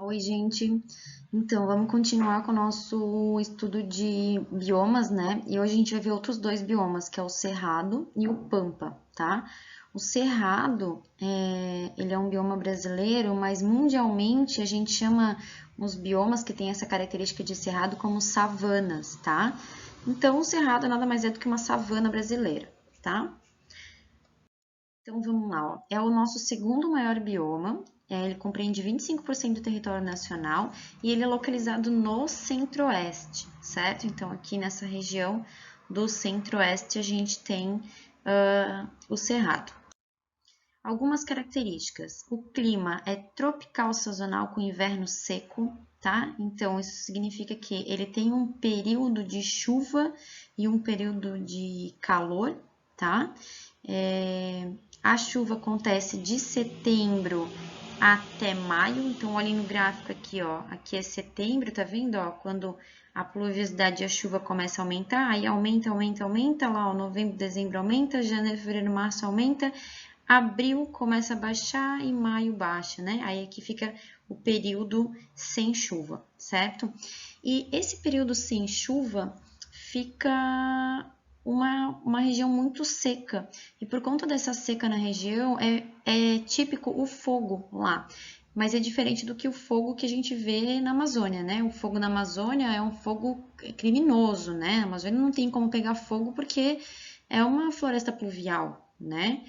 Oi, gente. Então, vamos continuar com o nosso estudo de biomas, né? E hoje a gente vai ver outros dois biomas, que é o Cerrado e o Pampa, tá? O Cerrado, ele é um bioma brasileiro, mas mundialmente a gente chama os biomas que têm essa característica de cerrado como savanas, tá? Então, o Cerrado nada mais é do que uma savana brasileira, tá? Então vamos lá, ó. É o nosso segundo maior bioma, ele compreende 25% do território nacional e ele é localizado no centro-oeste, certo? Então aqui nessa região do centro-oeste a gente tem o Cerrado. Algumas características. O clima é tropical sazonal com inverno seco, tá? Então isso significa que ele tem um período de chuva e um período de calor, tá? A chuva acontece de setembro até maio, então olhem no gráfico aqui, ó, aqui é setembro, tá vendo, ó, quando a pluviosidade e a chuva começa a aumentar, aí aumenta, lá, ó, novembro, dezembro aumenta, janeiro, fevereiro, março aumenta, abril começa a baixar e maio baixa, né? Aí aqui fica o período sem chuva, certo? E esse período sem chuva fica uma região muito seca. E por conta dessa seca na região, é típico o fogo lá. Mas é diferente do que o fogo que a gente vê na Amazônia, né? O fogo na Amazônia é um fogo criminoso, né? A Amazônia não tem como pegar fogo porque é uma floresta pluvial, né?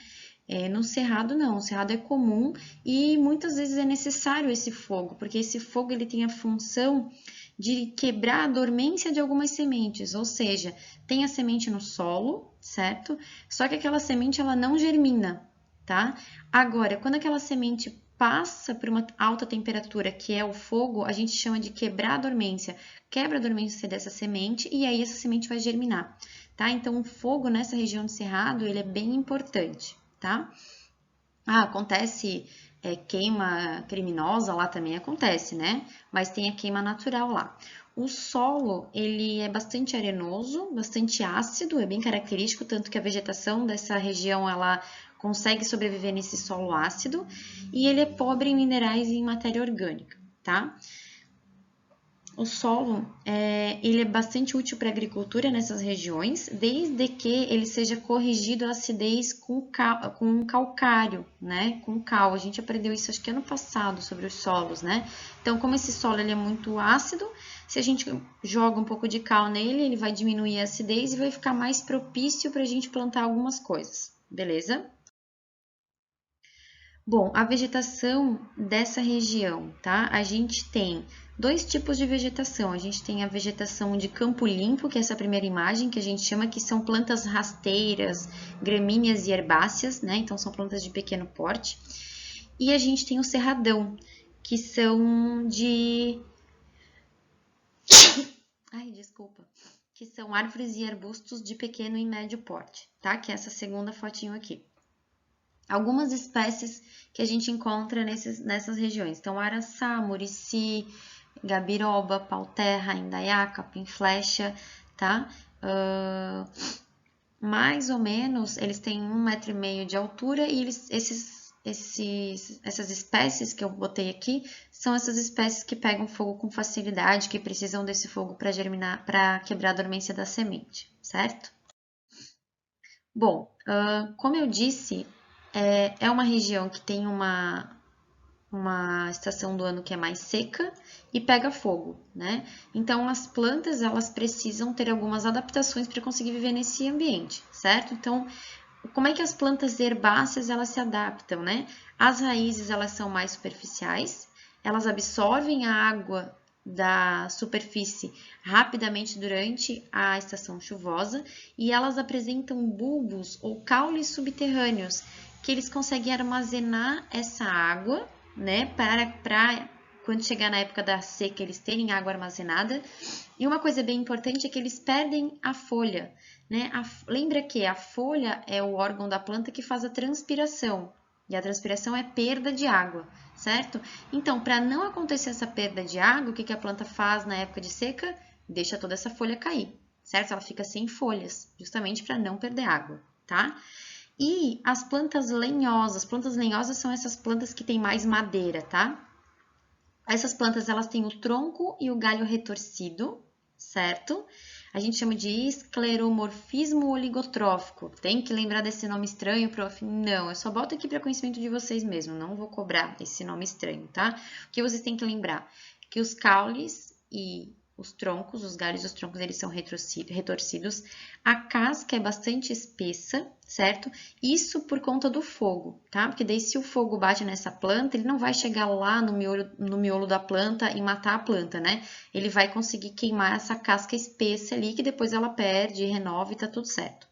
No Cerrado não, o Cerrado é comum e muitas vezes é necessário esse fogo, porque esse fogo ele tem a função de quebrar a dormência de algumas sementes, ou seja, tem a semente no solo, certo? Só que aquela semente ela não germina, tá? Agora, quando aquela semente passa por uma alta temperatura, que é o fogo, a gente chama de quebrar a dormência. Quebra a dormência dessa semente e aí essa semente vai germinar, tá? Então, o fogo nessa região do Cerrado, ele é bem importante, tá? Acontece queima criminosa lá também acontece, né? Mas tem a queima natural lá. O solo, ele é bastante arenoso, bastante ácido, é bem característico, tanto que a vegetação dessa região, ela consegue sobreviver nesse solo ácido, e ele é pobre em minerais e em matéria orgânica, tá? O solo, ele é bastante útil para a agricultura nessas regiões, desde que ele seja corrigido a acidez com calcário, né? Com cal. A gente aprendeu isso acho que ano passado sobre os solos, né? Então, como esse solo ele é muito ácido, se a gente joga um pouco de cal nele, ele vai diminuir a acidez e vai ficar mais propício para a gente plantar algumas coisas, beleza? Bom, a vegetação dessa região, tá? A gente tem dois tipos de vegetação. A gente tem a vegetação de campo limpo, que é essa primeira imagem que a gente chama que são plantas rasteiras, gramíneas e herbáceas, né? Então são plantas de pequeno porte. E a gente tem o cerradão, que são de ai, desculpa, que são árvores e arbustos de pequeno e médio porte, tá? Que é essa segunda fotinho aqui. Algumas espécies que a gente encontra nessas regiões. Então, araçá, murici, gabiroba, pau-terra, indaiá, capim-flecha, tá? Mais ou menos, eles têm 1,5 m de altura e essas espécies que eu botei aqui são essas espécies que pegam fogo com facilidade, que precisam desse fogo para germinar, para quebrar a dormência da semente, certo? Bom, como eu disse, é uma região que tem uma estação do ano que é mais seca e pega fogo, né? Então as plantas elas precisam ter algumas adaptações para conseguir viver nesse ambiente, certo? Então, como é que as plantas herbáceas elas se adaptam, né? As raízes elas são mais superficiais, elas absorvem a água da superfície rapidamente durante a estação chuvosa e elas apresentam bulbos ou caules subterrâneos que eles conseguem armazenar essa água, né, para quando chegar na época da seca eles terem água armazenada. E uma coisa bem importante é que eles perdem a folha, né? Lembra que a folha é o órgão da planta que faz a transpiração. E a transpiração é perda de água, certo? Então, para não acontecer essa perda de água, o que a planta faz na época de seca? Deixa toda essa folha cair, certo? Ela fica sem folhas, justamente para não perder água, tá? E as plantas lenhosas são essas plantas que têm mais madeira, tá? Essas plantas, elas têm o tronco e o galho retorcido, certo? A gente chama de escleromorfismo oligotrófico. Tem que lembrar desse nome estranho, prof? Não, eu só boto aqui para conhecimento de vocês mesmo, não vou cobrar esse nome estranho, tá? O que vocês têm que lembrar? Que os caules e os troncos, os galhos e os troncos, eles são retorcidos. A casca é bastante espessa, certo? Isso por conta do fogo, tá? Porque daí se o fogo bate nessa planta, ele não vai chegar lá no miolo da planta e matar a planta, né? Ele vai conseguir queimar essa casca espessa ali, que depois ela perde, renova e tá tudo certo.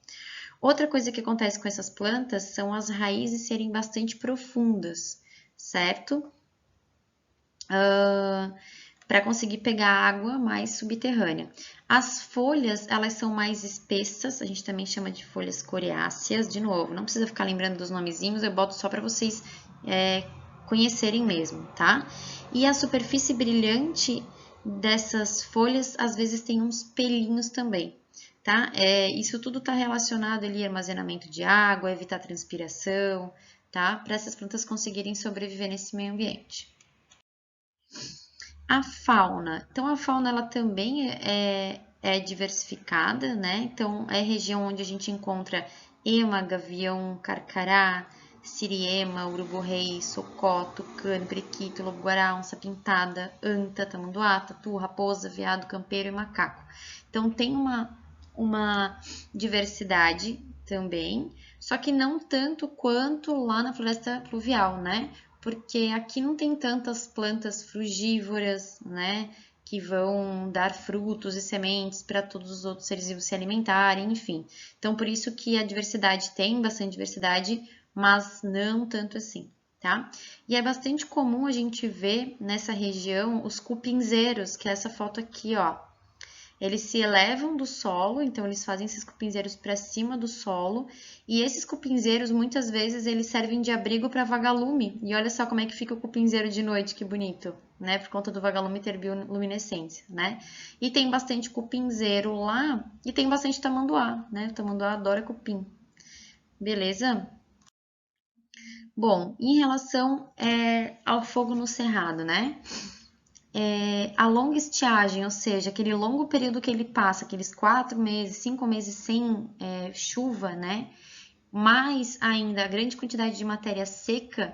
Outra coisa que acontece com essas plantas são as raízes serem bastante profundas, certo? Para conseguir pegar água mais subterrânea. As folhas, elas são mais espessas, a gente também chama de folhas coriáceas, de novo, não precisa ficar lembrando dos nomezinhos, eu boto só para vocês conhecerem mesmo, tá? E a superfície brilhante dessas folhas, às vezes tem uns pelinhos também, tá? Isso tudo está relacionado ali ao armazenamento de água, evitar transpiração, tá? Para essas plantas conseguirem sobreviver nesse meio ambiente. A fauna. Então, a fauna ela também é diversificada, né? Então, é região onde a gente encontra ema, gavião, carcará, siriema, urubu-rei, socó, tucano, periquito, lobo-guará, onça-pintada, anta, tamanduá, tatu, raposa, veado, campeiro e macaco. Então, tem uma diversidade também, só que não tanto quanto lá na floresta pluvial, né? Porque aqui não tem tantas plantas frugívoras, né, que vão dar frutos e sementes para todos os outros seres vivos se alimentarem, enfim. Então, por isso que a diversidade tem bastante diversidade, mas não tanto assim, tá? E é bastante comum a gente ver nessa região os cupinzeiros, que é essa foto aqui, ó. Eles se elevam do solo, então eles fazem esses cupinzeiros para cima do solo, e esses cupinzeiros muitas vezes eles servem de abrigo para vagalume. E olha só como é que fica o cupinzeiro de noite, que bonito, né? Por conta do vagalume ter bioluminescência, né? E tem bastante cupinzeiro lá e tem bastante tamanduá, né? O tamanduá adora cupim. Beleza? Bom, em relação ao fogo no cerrado, né? A longa estiagem, ou seja, aquele longo período que ele passa, aqueles 4 meses, 5 meses sem chuva, né? Mais ainda a grande quantidade de matéria seca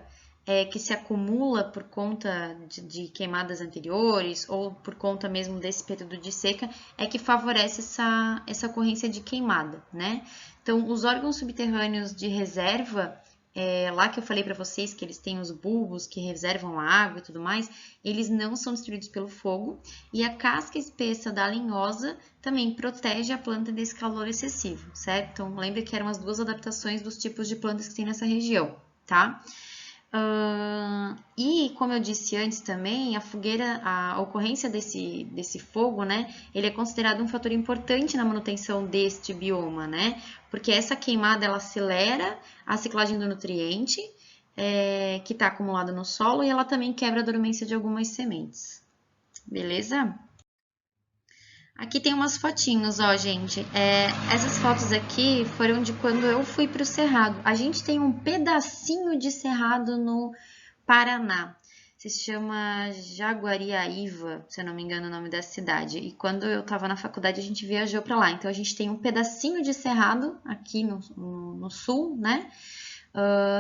que se acumula por conta de queimadas anteriores ou por conta mesmo desse período de seca, é que favorece essa ocorrência de queimada, né? Então, os órgãos subterrâneos de reserva, lá que eu falei para vocês que eles têm os bulbos que reservam a água e tudo mais, eles não são destruídos pelo fogo, e a casca espessa da lenhosa também protege a planta desse calor excessivo, certo? Então, lembre que eram as duas adaptações dos tipos de plantas que tem nessa região, tá? E, como eu disse antes também, a fogueira, a ocorrência desse fogo, né, ele é considerado um fator importante na manutenção deste bioma, né, porque essa queimada, ela acelera a ciclagem do nutriente, que está acumulado no solo, e ela também quebra a dormência de algumas sementes. Beleza? Aqui tem umas fotinhos, ó, gente. Essas fotos aqui foram de quando eu fui para o Cerrado. A gente tem um pedacinho de Cerrado no Paraná. Se chama Jaguariaíva, se eu não me engano o nome da cidade. E quando eu estava na faculdade, a gente viajou para lá. Então, a gente tem um pedacinho de Cerrado aqui no sul, né?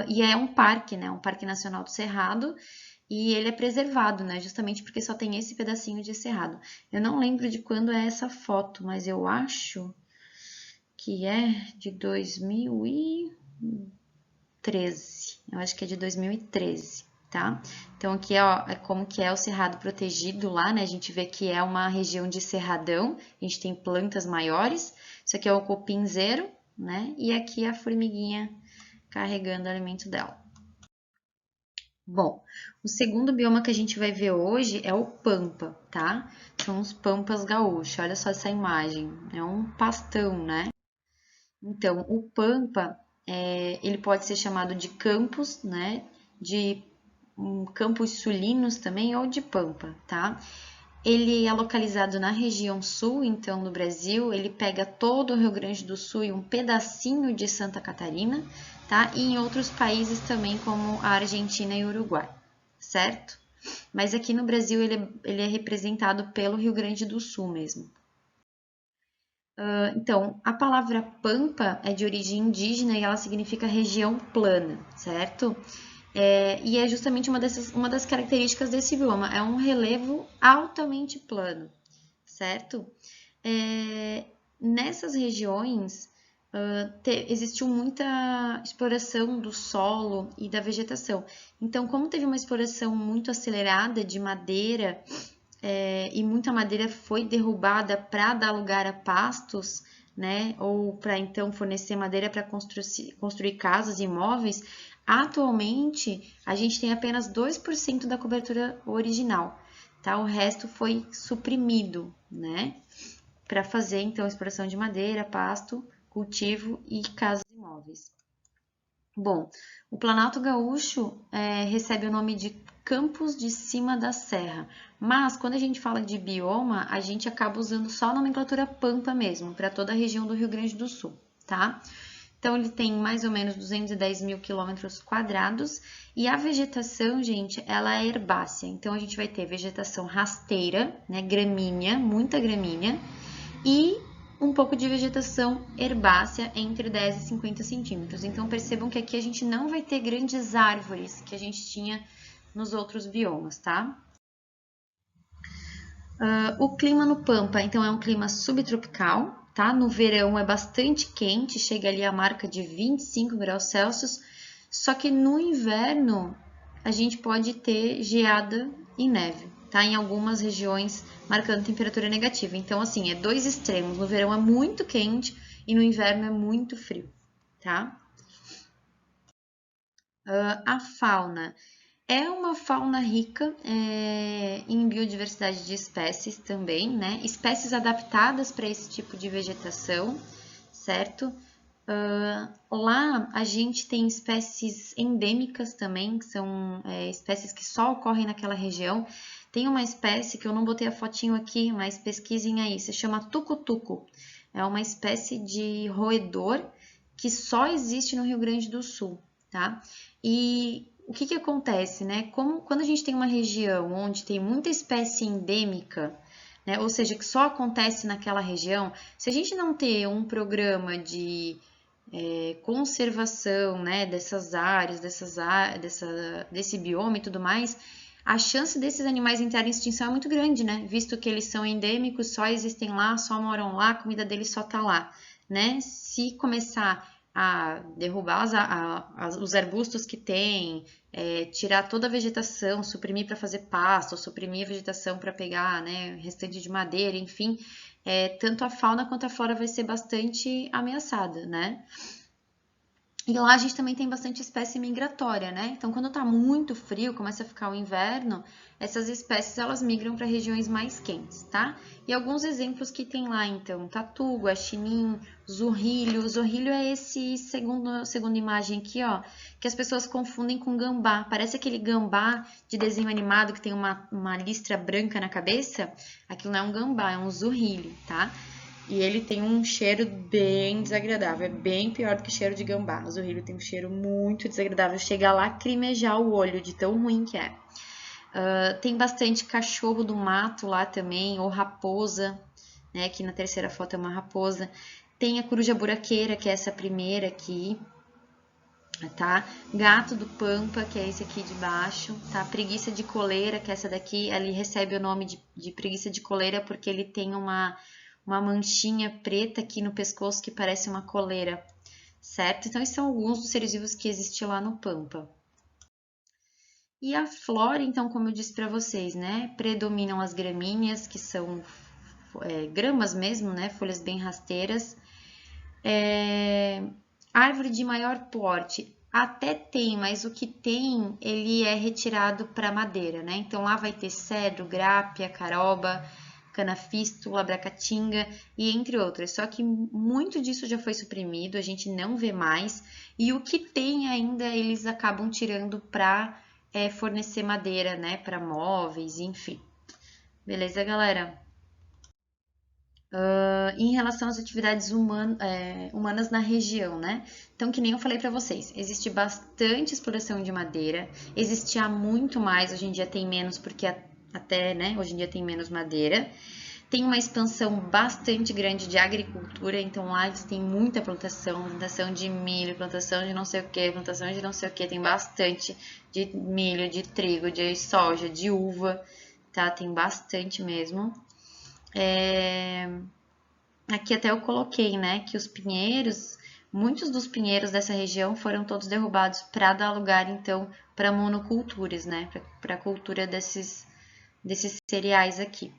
E é um parque, né? Um Parque Nacional do Cerrado. E ele é preservado, né? Justamente porque só tem esse pedacinho de cerrado. Eu não lembro de quando é essa foto, mas eu acho que é de 2013. Eu acho que é de 2013, tá? Então aqui ó, é como que é o cerrado protegido lá, né? A gente vê que é uma região de cerradão, a gente tem plantas maiores. Isso aqui é o cupinzeiro, né? E aqui a formiguinha carregando o alimento dela. Bom, o segundo bioma que a gente vai ver hoje é o Pampa, tá? São os Pampas gaúchos. Olha só essa imagem. É um pastão, né? Então, o Pampa, ele pode ser chamado de campos, né? De campos sulinos também, ou de Pampa, tá? Ele é localizado na região sul, então, do Brasil. Ele pega todo o Rio Grande do Sul e um pedacinho de Santa Catarina, tá? E em outros países também, como a Argentina e o Uruguai, certo? Mas aqui no Brasil ele é representado pelo Rio Grande do Sul mesmo. Então, a palavra pampa é de origem indígena e ela significa região plana, certo? E é justamente uma das características desse bioma, é um relevo altamente plano, certo? Nessas regiões, existiu muita exploração do solo e da vegetação. Então, como teve uma exploração muito acelerada de madeira, e muita madeira foi derrubada para dar lugar a pastos, né, ou para então fornecer madeira para construir casas e imóveis, atualmente a gente tem apenas 2% da cobertura original, tá? O resto foi suprimido, né, para fazer então exploração de madeira, pasto, cultivo e casas e imóveis. Bom, o Planalto Gaúcho recebe o nome de Campos de Cima da Serra, mas quando a gente fala de bioma, a gente acaba usando só a nomenclatura Pampa mesmo, para toda a região do Rio Grande do Sul, tá? Então, ele tem mais ou menos 210 mil quilômetros quadrados e a vegetação, gente, ela é herbácea. Então, a gente vai ter vegetação rasteira, né, gramínea, muita gramínea, e um pouco de vegetação herbácea entre 10 e 50 centímetros. Então percebam que aqui a gente não vai ter grandes árvores que a gente tinha nos outros biomas, tá? O clima no Pampa, então, é um clima subtropical, tá? No verão é bastante quente, chega ali a marca de 25 graus Celsius, só que no inverno a gente pode ter geada e neve, tá? Em algumas regiões marcando temperatura negativa. Então, assim, é dois extremos. No verão é muito quente e no inverno é muito frio, tá? A fauna. É uma fauna rica em biodiversidade de espécies também, né? Espécies adaptadas para esse tipo de vegetação, certo? Lá a gente tem espécies endêmicas também, que são espécies que só ocorrem naquela região. Tem uma espécie que eu não botei a fotinho aqui, mas pesquisem aí, se chama tucutuco. É uma espécie de roedor que só existe no Rio Grande do Sul, tá? E o que acontece, né? Quando a gente tem uma região onde tem muita espécie endêmica, né? Ou seja, que só acontece naquela região, se a gente não ter um programa de conservação, né, dessas áreas, desse bioma e tudo mais, a chance desses animais entrarem em extinção é muito grande, né? Visto que eles são endêmicos, só existem lá, só moram lá, a comida deles só tá lá, né? Se começar a derrubar os arbustos que tem, tirar toda a vegetação, suprimir para fazer pasto, suprimir a vegetação para pegar, né, restante de madeira, enfim, tanto a fauna quanto a flora vai ser bastante ameaçada, né? E lá a gente também tem bastante espécie migratória, né? Então, quando tá muito frio, começa a ficar o inverno, essas espécies elas migram para regiões mais quentes, tá? E alguns exemplos que tem lá, então, tatu, guaxinim, zurrilho. Zurrilho é esse segunda imagem aqui, ó, que as pessoas confundem com gambá. Parece aquele gambá de desenho animado que tem uma listra branca na cabeça. Aquilo não é um gambá, é um zurrilho, tá? E ele tem um cheiro bem desagradável, é bem pior do que cheiro de gambá. O zurrilho tem um cheiro muito desagradável, chega a lacrimejar o olho de tão ruim que é. Tem bastante cachorro do mato lá também, ou raposa, né? Aqui na terceira foto é uma raposa. Tem a coruja buraqueira, que é essa primeira aqui, tá? Gato do pampa, que é esse aqui de baixo, tá? Preguiça de coleira, que é essa daqui, ele recebe o nome de preguiça de coleira porque ele tem uma manchinha preta aqui no pescoço que parece uma coleira, certo? Então, esses são alguns dos seres vivos que existem lá no Pampa. E a flora, então, como eu disse para vocês, né? Predominam as gramíneas, que são gramas mesmo, né? Folhas bem rasteiras. Árvore de maior porte, até tem, mas o que tem, ele é retirado para madeira, né? Então, lá vai ter cedro, grápia, caroba, canafístula, abracatinga e entre outras. Só que muito disso já foi suprimido, a gente não vê mais. E o que tem ainda, eles acabam tirando para fornecer madeira, né? Para móveis, enfim. Beleza, galera? Em relação às atividades humanas na região, né? Então, que nem eu falei para vocês, existe bastante exploração de madeira, existia muito mais, hoje em dia tem menos, porque até, né, hoje em dia tem menos madeira. Tem uma expansão bastante grande de agricultura, então lá eles têm muita plantação de milho, plantação de não sei o que, plantação de não sei o que, tem bastante de milho, de trigo, de soja, de uva, tá? Tem bastante mesmo. Aqui até eu coloquei, né, que os pinheiros, muitos dos pinheiros dessa região foram todos derrubados para dar lugar, então, para monoculturas, né, para a cultura desses cereais aqui.